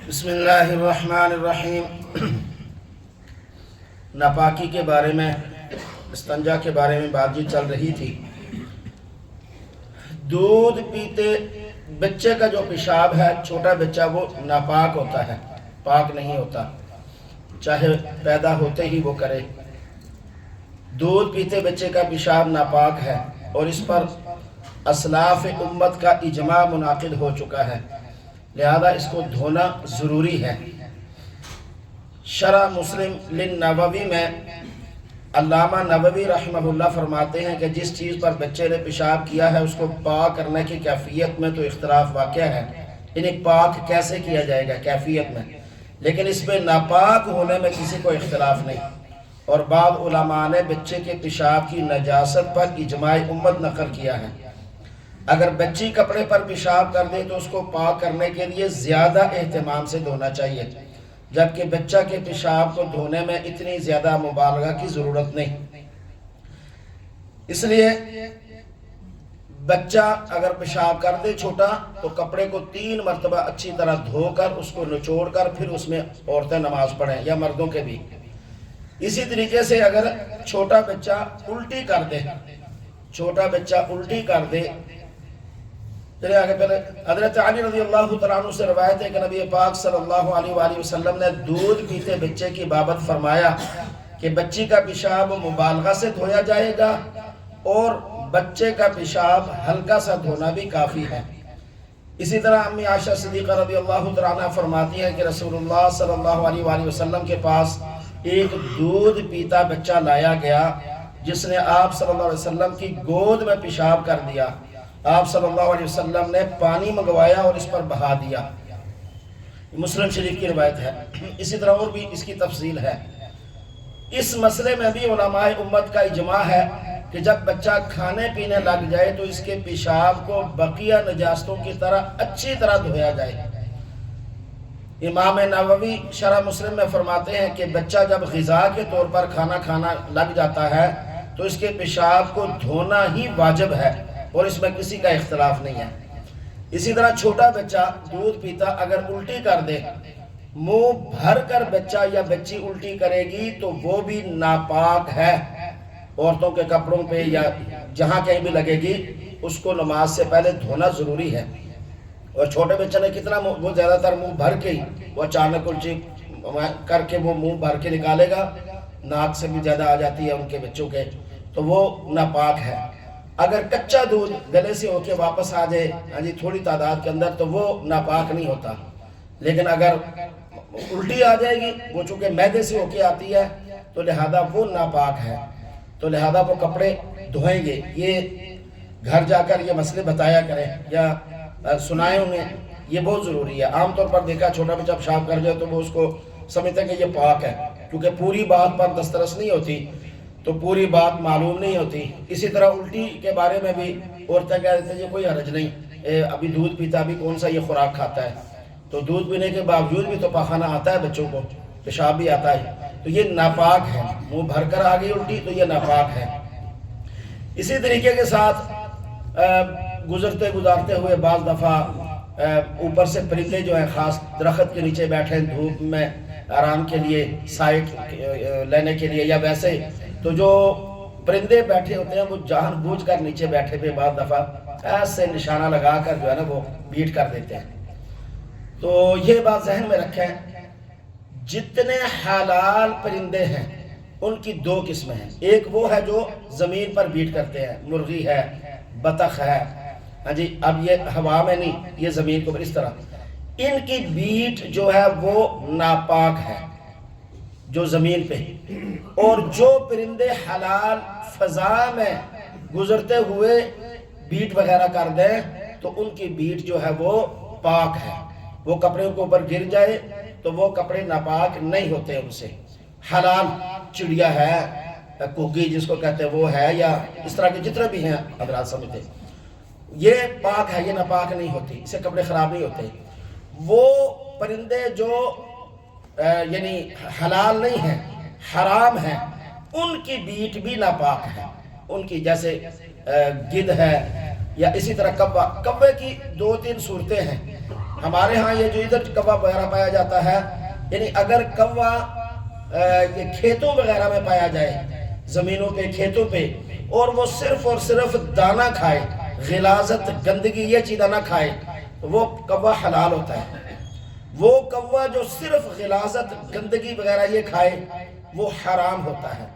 بسم اللہ الرحمن الرحیم۔ ناپاکی کے بارے میں، استنجا کے بارے میں بات چیت چل رہی تھی۔ دودھ پیتے بچے کا جو پیشاب ہے، چھوٹا بچہ وہ ناپاک ہوتا ہے، پاک نہیں ہوتا، چاہے پیدا ہوتے ہی وہ کرے۔ دودھ پیتے بچے کا پیشاب ناپاک ہے اور اس پر اسلاف امت کا اجماع منعقد ہو چکا ہے، لہذا اس کو دھونا ضروری ہے۔ شرح مسلم للنووی میں علامہ نووی رحمہ اللہ فرماتے ہیں کہ جس چیز پر بچے نے پیشاب کیا ہے اس کو پاک کرنے کی کیفیت میں تو اختلاف واقع ہے، انہیں پاک کیسے کیا جائے گا کیفیت میں، لیکن اس میں ناپاک ہونے میں کسی کو اختلاف نہیں۔ اور بعض علماء نے بچے کے پیشاب کی نجاست پر اجماع امت نقل کیا ہے۔ اگر بچی کپڑے پر پیشاب کر دے تو اس کو پاک کرنے کے لیے زیادہ اہتمام سے دھونا چاہیے، جبکہ بچہ کے پیشاب کو دھونے میں اتنی زیادہ مبالغہ کی ضرورت نہیں۔ اس لیے بچہ اگر پیشاب کر دے چھوٹا تو کپڑے کو 3 مرتبہ اچھی طرح دھو کر اس کو نچوڑ کر پھر اس میں عورتیں نماز پڑھیں یا مردوں کے بھی۔ اسی طریقے سے اگر چھوٹا بچہ الٹی کر دے، چھوٹا بچہ الٹی کر دے، چلے آگے پہلے حضرت علی رضی اللہ تعالیٰ عنہ سے روایت ہے کہ نبی پاک صلی اللہ علیہ وآلہ وسلم نے دودھ پیتے بچے کی بابت فرمایا کہ بچی کا پیشاب مبالغہ سے دھویا جائے گا اور بچے کا پیشاب ہلکا سا دھونا بھی کافی ہے۔ اسی طرح امی عائشہ صدیقہ رضی اللہ تعالیٰ عنہ فرماتی ہے کہ رسول اللہ صلی اللہ علیہ وآلہ وسلم کے پاس ایک دودھ پیتا بچہ لایا گیا جس نے آپ صلی اللہ علیہ وسلم کی گود میں پیشاب کر دیا۔ آپ صلی اللہ علیہ وسلم نے پانی منگوایا اور اس پر بہا دیا۔ مسلم شریف کی روایت ہے۔ اسی طرح اور بھی اس کی تفصیل ہے۔ اس مسئلے میں بھی علماء امت کا اجماع ہے کہ جب بچہ کھانے پینے لگ جائے تو اس کے پیشاب کو بقیہ نجاستوں کی طرح اچھی طرح دھویا جائے۔ امام نووی شرح مسلم میں فرماتے ہیں کہ بچہ جب غذا کے طور پر کھانا کھانا لگ جاتا ہے تو اس کے پیشاب کو دھونا ہی واجب ہے اور اس میں کسی کا اختلاف نہیں ہے۔ اسی طرح چھوٹا بچہ دودھ پیتا اگر الٹی کر دے، منہ بھر کر بچہ یا بچی الٹی کرے گی تو وہ بھی ناپاک ہے، عورتوں کے کپڑوں پہ یا جہاں کہیں بھی لگے گی اس کو نماز سے پہلے دھونا ضروری ہے۔ اور چھوٹے بچے نے کتنا وہ زیادہ تر منہ بھر کے وہ اچانک الٹی کر کے وہ منہ بھر کے نکالے گا، ناک سے بھی زیادہ آ جاتی ہے ان کے بچوں کے، تو وہ ناپاک ہے۔ اگر کچا دودھ گلے سے ہو کے واپس آ جائے تھوڑی تعداد کے اندر تو وہ ناپاک نہیں ہوتا، لیکن اگر الٹی آ جائے گی وہ چونکہ معدے سے ہو کے آتی ہے تو لہذا وہ ناپاک ہے، تو لہذا وہ کپڑے دھوئیں گے۔ یہ گھر جا کر یہ مسئلے بتایا کریں یا سنائے ہوں گے، یہ بہت ضروری ہے۔ عام طور پر دیکھا چھوٹا بچہ پیشاب کر جائے تو وہ اس کو سمجھتے ہیں کہ یہ پاک ہے، کیونکہ پوری بات پر دسترس نہیں ہوتی تو پوری بات معلوم نہیں ہوتی۔ اسی طرح الٹی کے بارے میں بھی عورتیں کہہ دیتے ہیں یہ کوئی حرج نہیں، ابھی دودھ پیتا بھی کون سا یہ خوراک کھاتا ہے، تو دودھ پینے کے باوجود بھی تو پاخانہ آتا ہے بچوں کو، پیشاب بھی آتا ہے، تو یہ ناپاک ہے۔ منہ بھر کر آ گئی الٹی تو یہ ناپاک ہے۔ اسی طریقے کے ساتھ گزرتے گزارتے ہوئے بعض دفعہ اوپر سے پرندے جو ہیں خاص درخت کے نیچے بیٹھے دھوپ میں آرام کے لیے، سائٹ لینے کے لیے یا ویسے، تو جو پرندے بیٹھے ہوتے ہیں وہ جان بوجھ کر نیچے بیٹھے پہ بعض دفعہ ایسے نشانہ لگا کر جو ہے نا وہ بیٹ کر دیتے ہیں۔ تو یہ بات ذہن میں رکھیں، جتنے حلال پرندے ہیں ان کی 2 قسمیں ہیں۔ ایک وہ ہے جو زمین پر بیٹ کرتے ہیں، مرغی ہے، بطخ ہے، اب یہ ہوا میں نہیں، یہ زمین کو اس طرح، ان کی بیٹ جو ہے وہ ناپاک ہے جو زمین پہ، اور جو پرندے حلال فضا میں گزرتے ہوئے بیٹ وغیرہ کر دیں تو ان کی بیٹ جو ہے وہ پاک ہے، وہ کپڑے کے اوپر گر جائے تو وہ کپڑے ناپاک نہیں ہوتے ان سے۔ حلال چڑیا ہے، کگی جس کو کہتے ہیں وہ ہے، یا اس طرح کے جتنے بھی ہیں حضرات سمجھتے ہیں یہ پاک ہے، یہ ناپاک نہیں ہوتی، اس سے کپڑے خراب نہیں ہوتے۔ وہ پرندے جو یعنی حلال نہیں ہیں، حرام ہیں، ان کی بیٹ بھی ناپاک ہے، ان کی جیسے گدھ ہے یا اسی طرح کوے کی 2-3 صورتیں ہیں۔ ہمارے ہاں یہ جو ادھر کوا وغیرہ پایا جاتا ہے، یعنی اگر کوا یہ کھیتوں وغیرہ میں پایا جائے، زمینوں پہ، کھیتوں پہ، اور وہ صرف اور صرف دانہ کھائے، غلاظت گندگی یہ چیزیں نہ کھائے، تو وہ کوا حلال ہوتا ہے۔ وہ کوا جو صرف غلاظت گندگی وغیرہ یہ کھائے وہ حرام ہوتا ہے۔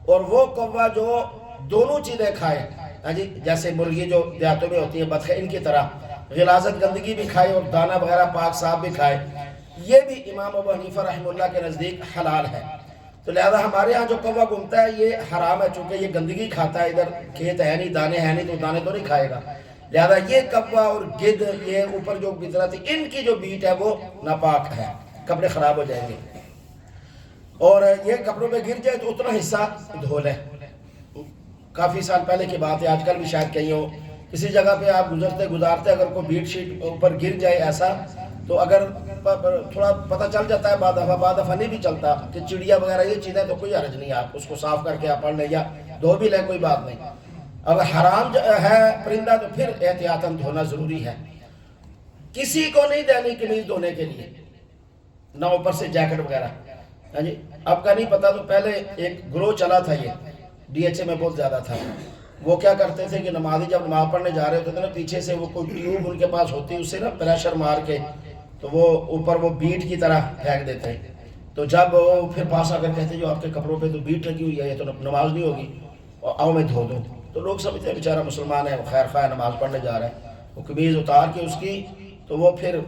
اور وہ کوا جو دونوں چیزیں کھائے، جیسے مرغی جو دیہاتوں میں ہوتی ہے بطخیں، ان کی طرح غلاظت گندگی بھی کھائے اور دانہ وغیرہ پاک صاف بھی کھائے، یہ بھی امام ابو حنیفہ رحمہ اللہ کے نزدیک حلال ہے۔ تو لہذا ہمارے ہاں جو کوا گھومتا ہے یہ حرام ہے، چونکہ یہ گندگی کھاتا ہے، ادھر کھیت ہے نہیں، دانے ہیں نہیں، تو دانے تو نہیں کھائے گا۔ لہذا یہ کوا اور گدھ، یہ اوپر جو فطرت، ان کی جو بیٹ ہے وہ ناپاک ہے، کپڑے خراب ہو جائیں گے۔ اور یہ کپڑوں پہ گر جائے تو اتنا حصہ دھو لیں۔ کافی سال پہلے کی بات ہے، آج کل بھی شاید کہیں ہو، کسی جگہ پہ آپ گزارتے اگر کوئی بیٹ شیٹ اوپر گر جائے ایسا، تو اگر تھوڑا پتہ چل جاتا ہے، بعد دفعہ نہیں بھی چلتا کہ چڑیا وغیرہ یہ چیزیں، تو کوئی حرج نہیں، آپ اس کو صاف کر کے آپ پڑھ لیں یا دھو بھی لیں، کوئی بات نہیں۔ اگر حرام ہے پرندہ تو پھر احتیاطاً دھونا ضروری ہے۔ کسی کو نہیں دینی قمیض دھونے کے لیے، نہ اوپر سے جیکٹ وغیرہ۔ اب کا نہیں پتا، تو پہلے ایک گروہ چلا تھا، یہ ڈی ایچ اے میں بہت زیادہ تھا۔ وہ کیا کرتے تھے کہ نمازی جب نماز پڑھنے جا رہے ہوتے تھے نا، پیچھے سے وہ کوئی ٹیوب ان کے پاس ہوتی، اس سے نا پریشر مار کے تو وہ اوپر وہ بیٹ کی طرح پھینک دیتے ہیں۔ تو جب وہ پھر پاس آ کر کہتے جو آپ کے کپڑوں پہ تو بیٹ لگی ہوئی ہے، یہ تو نماز نہیں ہوگی، آؤ میں دھو دوں۔ تو لوگ سمجھتے ہیں بیچارہ مسلمان ہے، خیر خواہ نماز پڑھنے جا رہا ہے، وہ قمیض اتار کے اس کی، تو وہ پھر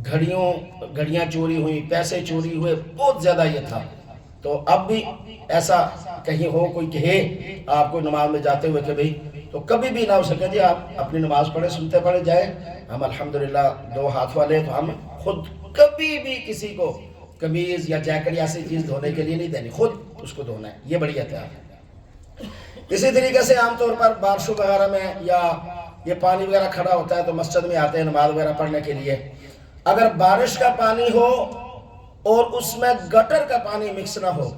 گھڑیاں چوری ہوئی، پیسے چوری ہوئے، بہت زیادہ یہ تھا۔ تو اب بھی ایسا کہیں ہو، کوئی کہے آپ کو نماز میں جاتے ہوئے کہ بھئی، تو کبھی بھی نہ ہو سکے جی آپ اپنی نماز پڑھے، سنتے پڑھے جائیں۔ ہم الحمدللہ 2 ہاتھ والے، تو ہم خود کبھی بھی کسی کو قمیض یا جیکٹ یا ایسی چیز دھونے کے لیے نہیں دینی، خود اس کو دھونا ہے، یہ بڑی احتیاط ہے۔ اسی طریقے سے عام طور پر بارشوں وغیرہ میں یا یہ پانی وغیرہ کھڑا ہوتا ہے تو مسجد میں آتے ہیں نماز وغیرہ پڑھنے کے لیے، اگر بارش کا پانی ہو اور اس میں گٹر کا پانی مکس نہ ہو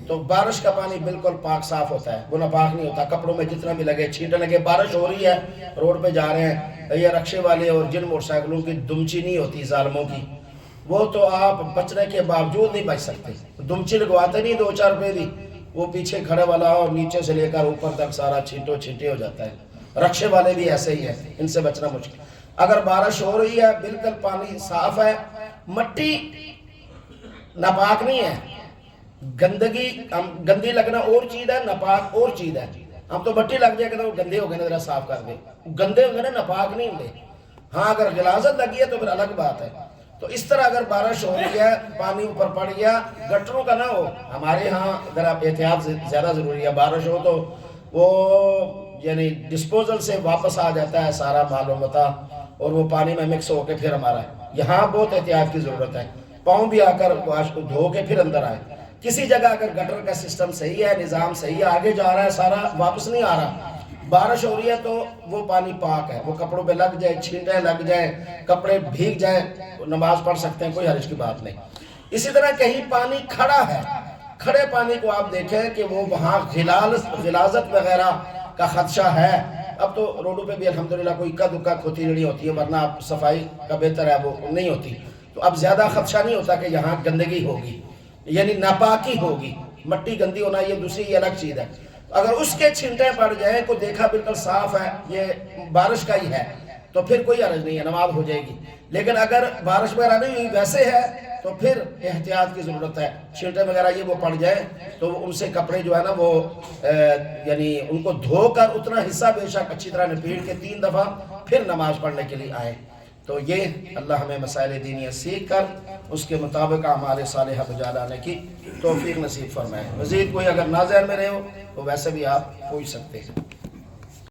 تو بارش کا پانی بالکل پاک صاف ہوتا ہے، وہ ناپاک نہیں ہوتا۔ کپڑوں میں جتنا بھی لگے، چھینٹے لگے، بارش ہو رہی ہے، روڈ پہ جا رہے ہیں، یہ رکشے والے اور جن موٹر سائیکلوں کی دمچی نہیں ہوتی ظالموں کی، وہ تو آپ بچنے کے باوجود نہیں بچ سکتے، دمچی لگواتے نہیں 2-4 روپے دی، وہ پیچھے کھڑے والا اور نیچے سے لے کر اوپر تک سارا چھینٹے ہو جاتا ہے۔ رکشے والے بھی ایسے ہی ہیں، ان سے بچنا مشکل۔ اگر بارش ہو رہی ہے، بالکل پانی صاف ہے، مٹی ناپاک نہیں ہے، گندی لگنا اور چیز ہے، ناپاک اور چیز ہے۔ ہم تو مٹی لگ جائے کہ وہ گندے ہو گئے نا، ذرا صاف کر دے، گندے ہو گئے نا، ناپاک نہیں ہوں گے۔ ہاں اگر غلاظت لگی ہے تو پھر الگ بات ہے۔ تو اس طرح اگر بارش ہو رہی ہے، پانی اوپر پڑ گیا، گٹروں کا نہ ہو، ہمارے ہاں ذرا احتیاط زیادہ ضروری ہے۔ بارش ہو تو وہ یعنی ڈسپوزل سے واپس آ جاتا ہے سارا مال و متاع، اور وہ پانی میں مکس ہو کے پھر ہمارا یہاں بہت احتیاط کی ضرورت ہے۔ پاؤں بھی آ کر دھو کے پھر اندر آئے۔ کسی جگہ اگر گٹر کا سسٹم صحیح ہے، نظام صحیح ہے، آگے جا رہا ہے سارا، واپس نہیں آ رہا، بارش ہو رہی ہے تو وہ پانی پاک ہے، وہ کپڑوں پہ لگ جائے، چھینٹیں لگ جائیں، کپڑے بھیگ جائیں، نماز پڑھ سکتے ہیں، کوئی حرج کی بات نہیں۔ اسی طرح کہیں پانی کھڑا ہے، کھڑے پانی کو آپ دیکھیں کہ وہ وہاں غلاظت وغیرہ کا خدشہ ہے۔ اب تو روڈوں پہ بھی الحمدللہ کوئی اکا دکا کھوتی نہیں ہوتی ہے، ورنہ صفائی کا بہتر ہے وہ نہیں ہوتی، تو اب زیادہ خدشہ نہیں ہوتا کہ یہاں گندگی ہوگی، یعنی ناپاکی ہوگی۔ مٹی گندی ہونا یہ دوسری الگ چیز ہے۔ اگر اس کے چھینٹیں پڑ جائیں، کو دیکھا بالکل صاف ہے، یہ بارش کا ہی ہے، تو پھر کوئی حرج نہیں ہے، نماز ہو جائے گی۔ لیکن اگر بارش وغیرہ نہیں ہوئی، ویسے ہے، تو پھر احتیاط کی ضرورت ہے۔ چھینٹیں وغیرہ یہ وہ پڑ جائیں تو ان سے کپڑے جو ہے نا وہ یعنی ان کو دھو کر اتنا حصہ بے شک اچھی طرح نپیٹ کے 3 دفعہ پھر نماز پڑھنے کے لیے آئیں۔ تو یہ اللہ ہمیں مسائل دینیہ سیکھ کر اس کے مطابق اعمال صالحہ بجا لانے کی توفیق نصیب فرمائے۔ مزید کوئی اگر نہ ذہن میں رہے ہو تو ویسے بھی آپ پوچھ سکتے ہیں۔